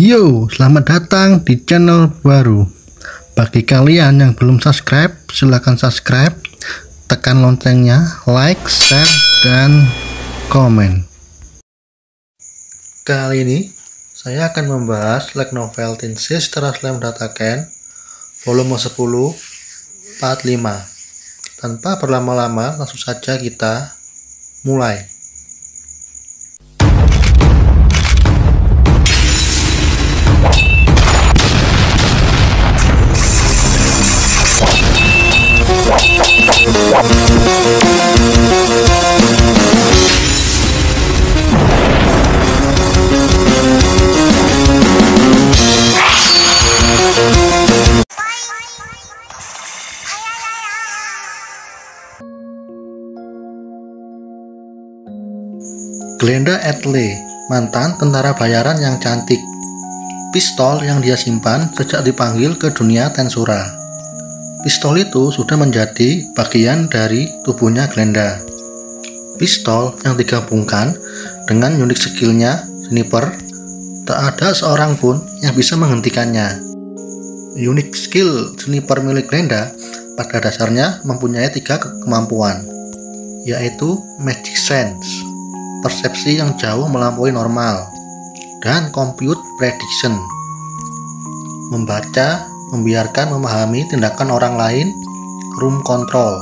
Yo, selamat datang di channel baru. Bagi kalian yang belum subscribe, silahkan subscribe, tekan loncengnya, like, share, dan komen. Kali ini saya akan membahas light novel Teen Sister Slam Dataken volume 10 part 5. Tanpa berlama-lama, langsung saja kita mulai. Glenda Atlee, mantan tentara bayaran yang cantik. Pistol yang dia simpan sejak dipanggil ke dunia Tensura. Pistol itu sudah menjadi bagian dari tubuhnya Glenda. Pistol yang digabungkan dengan unik skillnya sniper, tak ada seorang pun yang bisa menghentikannya. Unik skill sniper milik Glenda pada dasarnya mempunyai 3 kemampuan, yaitu Magic Sense, persepsi yang jauh melampaui normal, dan compute prediction, membaca, membiarkan memahami tindakan orang lain, room control.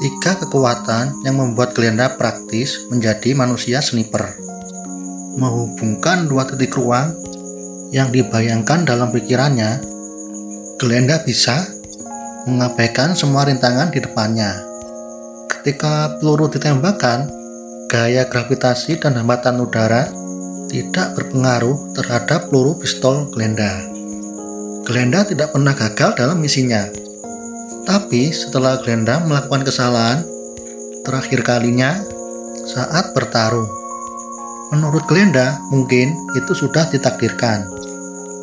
3 kekuatan yang membuat Glenda praktis menjadi manusia sniper. Menghubungkan 2 titik ruang yang dibayangkan dalam pikirannya, Glenda bisa mengabaikan semua rintangan di depannya. Ketika peluru ditembakkan, gaya gravitasi dan hambatan udara tidak berpengaruh terhadap peluru pistol Glenda. Glenda tidak pernah gagal dalam misinya. Tapi setelah Glenda melakukan kesalahan terakhir kalinya saat bertarung. Menurut Glenda, mungkin itu sudah ditakdirkan.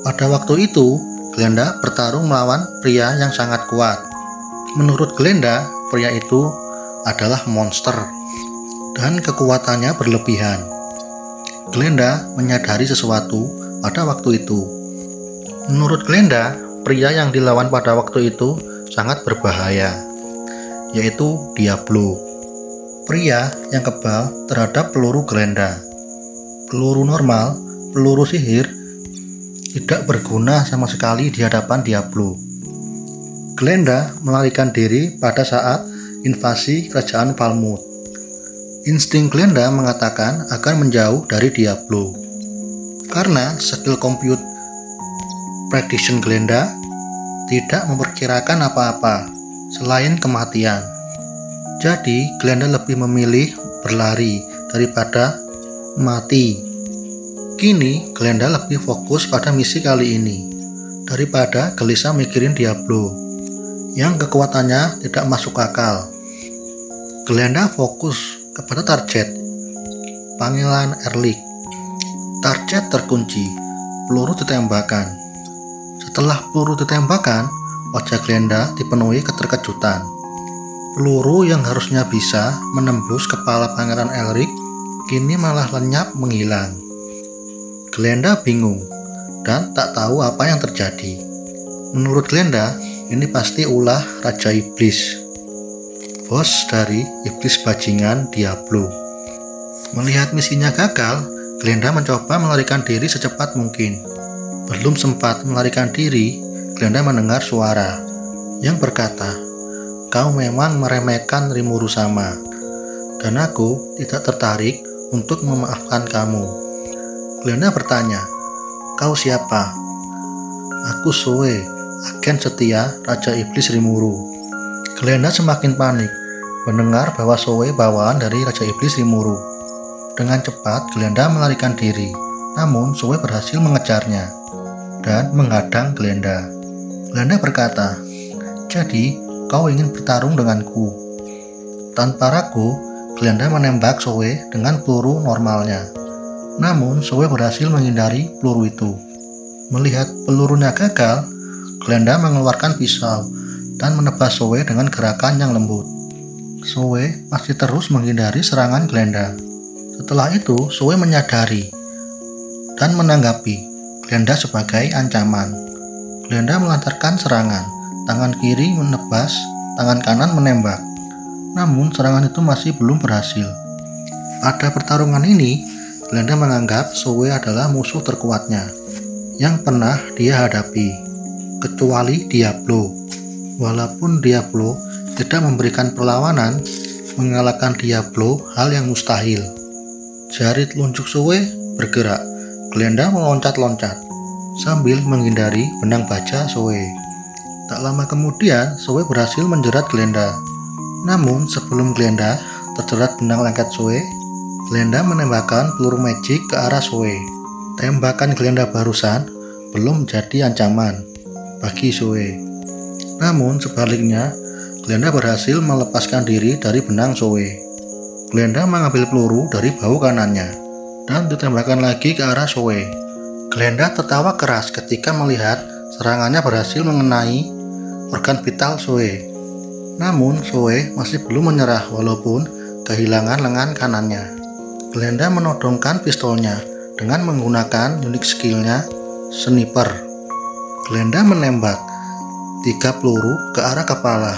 Pada waktu itu, Glenda bertarung melawan pria yang sangat kuat. Menurut Glenda, pria itu adalah monster dan kekuatannya berlebihan. Glenda menyadari sesuatu pada waktu itu. Menurut Glenda, pria yang dilawan pada waktu itu sangat berbahaya, yaitu Diablo, pria yang kebal terhadap peluru Glenda. Peluru normal, peluru sihir, tidak berguna sama sekali di hadapan Diablo. Glenda melarikan diri pada saat invasi kerajaan Falmouth. Insting Glenda mengatakan akan menjauh dari Diablo. Karena skill compute prediction Glenda tidak memperkirakan apa-apa selain kematian. Jadi Glenda lebih memilih berlari daripada mati. Kini Glenda lebih fokus pada misi kali ini daripada gelisah mikirin Diablo yang kekuatannya tidak masuk akal. Glenda fokus kepada target, panggilan Erlich. Target terkunci, peluru ditembakkan. Setelah peluru ditembakkan, wajah Glenda dipenuhi keterkejutan. Peluru yang harusnya bisa menembus kepala Pangeran Elric kini malah lenyap menghilang. Glenda bingung dan tak tahu apa yang terjadi. Menurut Glenda, ini pasti ulah Raja Iblis, bos dari iblis bajingan Diablo. Melihat misinya gagal, Glenda mencoba melarikan diri secepat mungkin. Belum sempat melarikan diri, Glenda mendengar suara yang berkata, "Kau memang meremehkan Rimuru Sama, dan aku tidak tertarik untuk memaafkan kamu." Glenda bertanya, "Kau siapa?" "Aku Zoe, agen setia Raja Iblis Rimuru." Glenda semakin panik mendengar bahwa Zoe bawaan dari Raja Iblis Rimuru. Dengan cepat Glenda melarikan diri, namun Zoe berhasil mengejarnya dan menghadang Glenda. Glenda berkata, "Jadi kau ingin bertarung denganku?" Tanpa ragu, Glenda menembak Zoe dengan peluru normalnya. Namun Zoe berhasil menghindari peluru itu. Melihat pelurunya gagal, Glenda mengeluarkan pisau dan menebas Zoe dengan gerakan yang lembut. Zoe masih terus menghindari serangan Glenda. Setelah itu, Zoe menyadari dan menanggapi Glenda sebagai ancaman. Glenda melancarkan serangan, tangan kiri menebas, tangan kanan menembak. Namun serangan itu masih belum berhasil. Pada pertarungan ini, Glenda menganggap Zoe adalah musuh terkuatnya yang pernah dia hadapi, kecuali Diablo. Walaupun Diablo tidak memberikan perlawanan, mengalahkan Diablo hal yang mustahil. Jari telunjuk Zoe bergerak. Glenda meloncat-loncat sambil menghindari benang baja Zoe. Tak lama kemudian, Zoe berhasil menjerat Glenda. Namun sebelum Glenda terjerat benang lengket Zoe, Glenda menembakkan peluru magic ke arah Zoe. Tembakan Glenda barusan belum jadi ancaman bagi Zoe. Namun sebaliknya, Glenda berhasil melepaskan diri dari benang Zoe. Glenda mengambil peluru dari bahu kanannya dan ditembakkan lagi ke arah Zoe. Glenda tertawa keras ketika melihat serangannya berhasil mengenai organ vital Zoe. Namun Zoe masih belum menyerah walaupun kehilangan lengan kanannya. Glenda menodongkan pistolnya dengan menggunakan unik skillnya sniper. Glenda menembak 3 peluru ke arah kepala,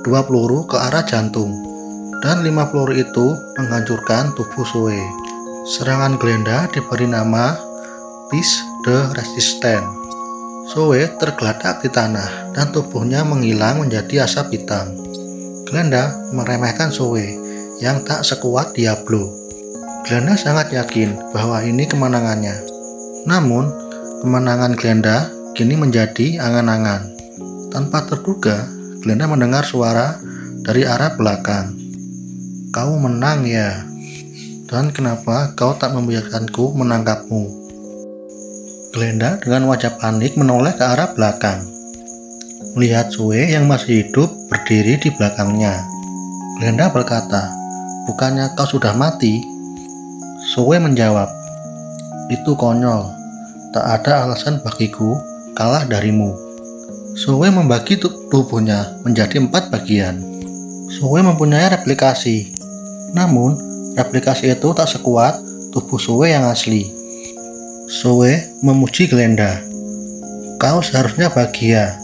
2 peluru ke arah jantung, dan 5 peluru itu menghancurkan tubuh Zoe. Serangan Glenda diberi nama Piece de Resistance. Zoe tergeletak di tanah dan tubuhnya menghilang menjadi asap hitam. Glenda meremehkan Zoe yang tak sekuat Diablo. Glenda sangat yakin bahwa ini kemenangannya. Namun, kemenangan Glenda kini menjadi angan-angan. Tanpa terduga, Glenda mendengar suara dari arah belakang. "Kau menang ya? Dan kenapa kau tak membiarkanku menangkapmu?" Glenda dengan wajah panik menoleh ke arah belakang, melihat Zoe yang masih hidup berdiri di belakangnya. Glenda berkata, "Bukannya kau sudah mati?" Zoe menjawab, "Itu konyol, tak ada alasan bagiku kalah darimu." Zoe membagi tubuhnya menjadi 4 bagian. Zoe mempunyai replikasi, namun replikasi itu tak sekuat tubuh Zoe yang asli. Zoe memuji Glenda, "Kau seharusnya bahagia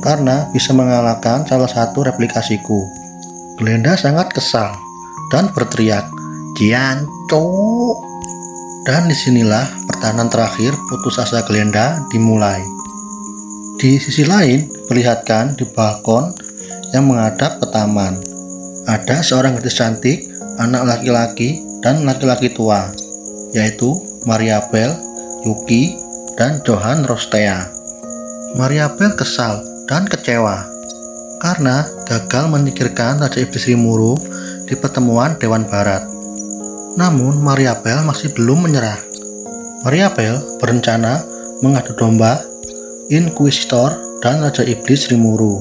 karena bisa mengalahkan salah satu replikasiku." Glenda sangat kesal dan berteriak, "Jianco!" Dan disinilah pertahanan terakhir putus asa Glenda dimulai. Di sisi lain, perlihatkan di balkon yang menghadap ke taman. Ada seorang gadis cantik, anak laki-laki dan laki-laki tua, yaitu Mariabel, Yuki, dan Johann Rostea. Mariabel kesal dan kecewa karena gagal menyingkirkan Raja Iblis Rimuru di pertemuan Dewan Barat. Namun Mariabel masih belum menyerah. Mariabel berencana mengadu domba Inquisitor dan Raja Iblis Rimuru.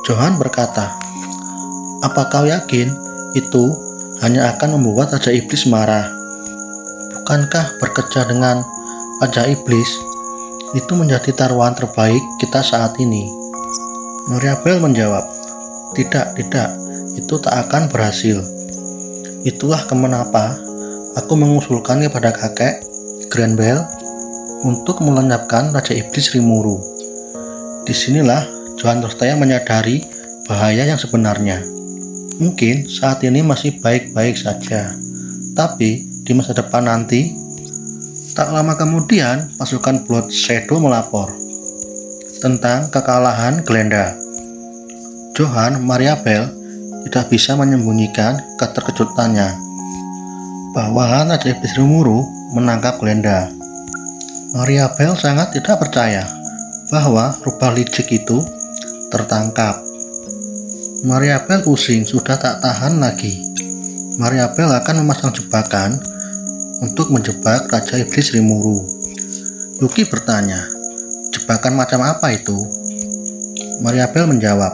Johann berkata, "Apa kau yakin itu hanya akan membuat Raja Iblis marah? Bukankah bekerja dengan Raja Iblis itu menjadi taruhan terbaik kita saat ini?" Mariabel menjawab, Tidak, itu tak akan berhasil. Itulah kenapa aku mengusulkan kepada kakek Granbel untuk melenyapkan Raja Iblis Rimuru. Disinilah Johann Rostea menyadari bahaya yang sebenarnya. Mungkin saat ini masih baik-baik saja, tapi di masa depan nanti. Tak lama kemudian, pasukan Blood Shadow melapor tentang kekalahan Glenda. Johann Mariabel tidak bisa menyembunyikan keterkejutannya bahwa Raja Iblis Rimuru menangkap Glenda. Mariabel sangat tidak percaya bahwa rubah licik itu tertangkap. Mariabel pusing, sudah tak tahan lagi. Mariabel akan memasang jebakan untuk menjebak Raja Iblis Rimuru. Yuki bertanya, "Jebakan macam apa itu?" Mariabel menjawab,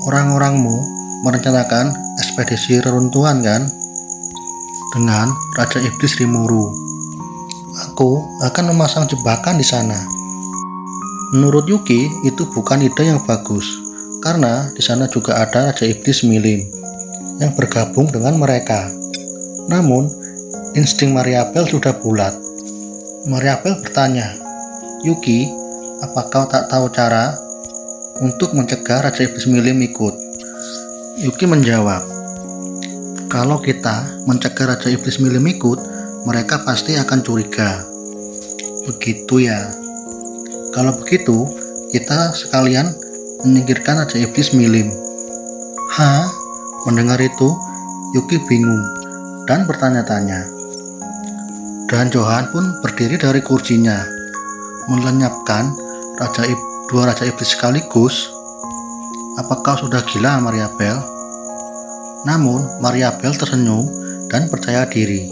"Orang-orangmu merencanakan ekspedisi reruntuhan kan? Dengan Raja Iblis Rimuru. Aku akan memasang jebakan di sana." Menurut Yuki, itu bukan ide yang bagus, karena di sana juga ada Raja Iblis Milim yang bergabung dengan mereka. Namun, insting Mariabel sudah bulat. Mariabel bertanya, "Yuki, apa kau tak tahu cara untuk mencegah Raja Iblis Milim ikut?" Yuki menjawab, "Kalau kita mencegah Raja Iblis Milim ikut, mereka pasti akan curiga." "Begitu ya. Kalau begitu, kita sekalian menyingkirkan Raja Iblis Milim." "Hah?" Mendengar itu, Yuki bingung dan bertanya-tanya. Dan Johan pun berdiri dari kursinya, melenyapkan dua Raja Iblis sekaligus. "Apa kau sudah gila, Mariabel?" Namun, Mariabel tersenyum dan percaya diri.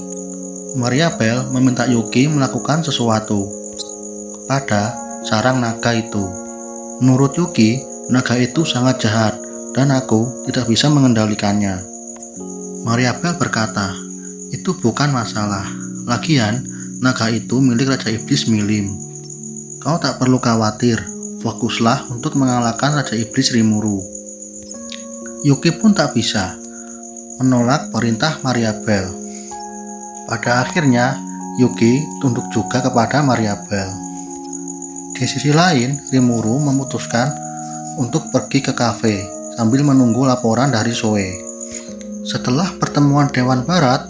Mariabel meminta Yuki melakukan sesuatu pada sarang naga itu. Menurut Yuki, naga itu sangat jahat dan aku tidak bisa mengendalikannya. Mariabel berkata, "Itu bukan masalah. Lagian, naga itu milik Raja Iblis Milim. Kau tak perlu khawatir, fokuslah untuk mengalahkan Raja Iblis Rimuru." Yuki pun tak bisa menolak perintah Mariabel. Pada akhirnya, Yuki tunduk juga kepada Mariabel. Di sisi lain, Rimuru memutuskan untuk pergi ke kafe sambil menunggu laporan dari Zoe. Setelah pertemuan Dewan Barat,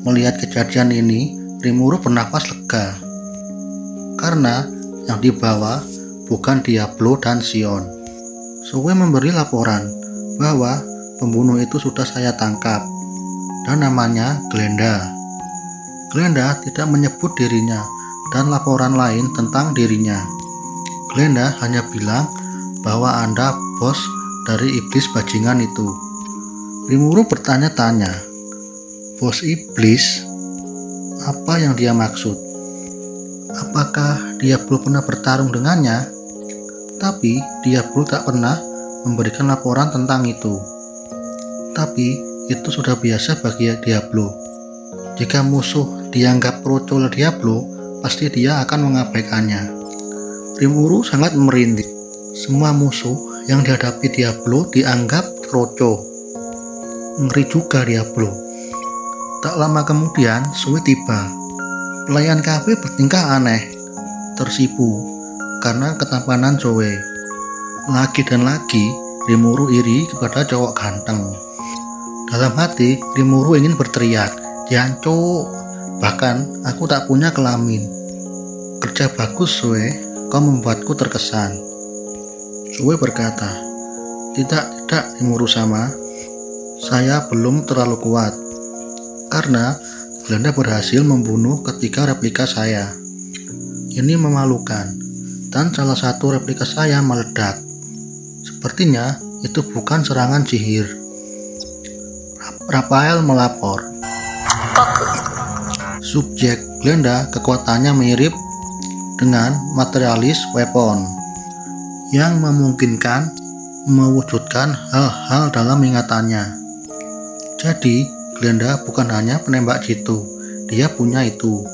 melihat kejadian ini, Rimuru bernafas lega. Karena yang dibawa bukan Diablo dan Sion. Zoe memberi laporan bahwa pembunuh itu sudah saya tangkap dan namanya Glenda. Glenda tidak menyebut dirinya dan laporan lain tentang dirinya. Glenda hanya bilang bahwa Anda bos dari iblis bajingan itu. Rimuru bertanya-tanya, "Bos iblis? Apa yang dia maksud? Apakah Diablo pernah bertarung dengannya?" Tapi Diablo tak pernah memberikan laporan tentang itu. Tapi itu sudah biasa bagi Diablo. Jika musuh dianggap roco oleh Diablo, pasti dia akan mengabaikannya. Rimuru sangat merintih. Semua musuh yang dihadapi Diablo dianggap roco. Ngeri juga Diablo. Tak lama kemudian, Zoe tiba. Pelayan kafe bertingkah aneh, tersipu karena ketampanan Zoe. Lagi dan lagi, Rimuru iri kepada cowok ganteng. Dalam hati, Rimuru ingin berteriak, "Jancuk, bahkan aku tak punya kelamin." "Kerja bagus, Zoe, kau membuatku terkesan." Zoe berkata, Tidak, Rimuru sama. Saya belum terlalu kuat. Karena Glenda berhasil membunuh ketiga replika saya. Ini memalukan, dan salah satu replika saya meledak. Sepertinya itu bukan serangan sihir." Rafael melapor. Subjek Glenda kekuatannya mirip dengan materialis weapon yang memungkinkan mewujudkan hal-hal dalam ingatannya. Jadi, Glenda bukan hanya penembak jitu, dia punya itu.